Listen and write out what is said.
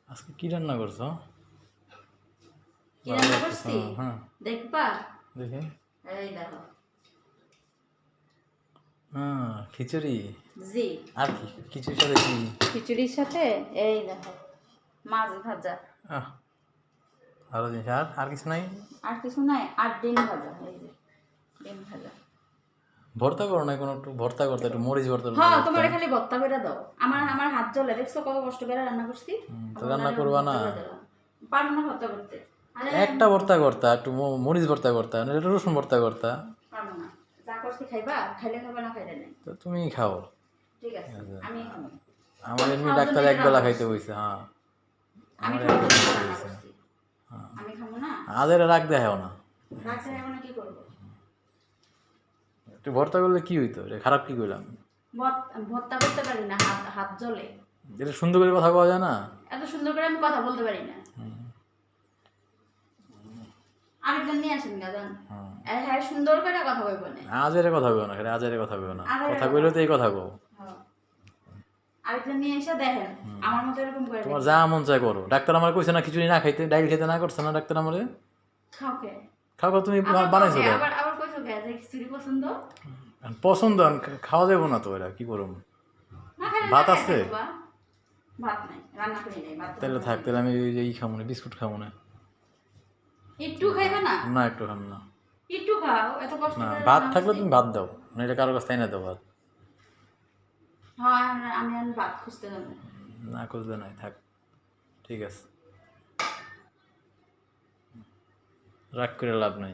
আজকে কি রান্না করছো? কি রান্না করছি হ্যাঁ দেখবা? দেখি। এই দেখো। হ্যাঁ খিচুড়ি। জি। আর কি খিচুড়ির সাথে কি? খিচুড়ির সাথে এই দেখো মাছ ভাজা। আহ ভালো জিনিস। আর আর কিছু নাই? আর কিছু নাই, আর ডিম ভাজা। এই যে ডিম ভাজা। ভর্তা করো না কোনো? একটু ভর্তা করতে, একটু মরিচ ভর্তা হ্যাঁ, করতে। তোমার খালি ভর্তা করে দাও। আমার আমার হাত জ্বলে, দেখছো কত কষ্ট করে রান্না করছি। তো রান্না করবা না? পারো না ভর্তা করতে? আরে একটা ভর্তা করতা, একটু মরিচ ভর্তা করতা, না একটু রসুন ভর্তা করতা। পারো না। যা করছি খাইবা, খাইলে খাবে না খাইলে নেই। তো তুমি খাও। ঠিক আছে, আমি খাবো। আমার এমনি ডাক্তার এক বেলা খাইতে বইছে। হ্যাঁ আমি আমার খাবো এক বেলা না, রান্না বইছে। করছি। আমি খাবো না। আদের রাগ দেখাও না। রাখতে হবে না, কি করবো? একটু ভর্তা করলে কি হইতো? এটা খারাপ কি করলাম? ভর্তা করতে পারি না, হাত হাত জ্বলে। এটা সুন্দর করে কথা বলা যায় না? এত সুন্দর করে আমি কথা বলতে পারি না। আরেকজন নিয়ে আসেন গাজান। হ্যাঁ, সুন্দর করে কথা বলবো না। আজের কথা কইও না, খালি আজের কথা কইও না। আজেরে কথা কথা কইলে তো এই কথা কও। হ্যাঁ। আরেকজন নিয়ে এসে দেখেন আমার মতো এরকম করে তোমার দেখেন। যা মন চায় করো। ডাক্তার আমার কইছে না খিচুড়ি না খাইতে, ডাইল খেতে না করছে না ডাক্তার আমারে? খাও কে? খাও খাও, তুমি আবার বানাইছো কও কে? তো। আবার আবার কইছো কে যে খিচুড়ি পছন্দ? পছন্দ খাওয়া যাবো না তো, এরা কি করুম? না খাইলে ভাত না আছে? খাইবা। ভাত নাই, রান্না করি নাই, ভাত তাহলে থাক, তাহলে আমি এই খাবো না, বিস্কুট খাবো না। একটু খাইবা না? না একটু খাম না। একটু খাও, এত কষ্ট না করে ভাত রান্না থাকলে করছি। তুমি ভাত দাও, না এটা কারো কাছে তাই না দাও ভাত। হ্যাঁ, আমি আমি ভাত খুঁজতে যাবো। না খুঁজলে নাই, থাক। ঠিক আছে, রাগ করে লাভ নাই।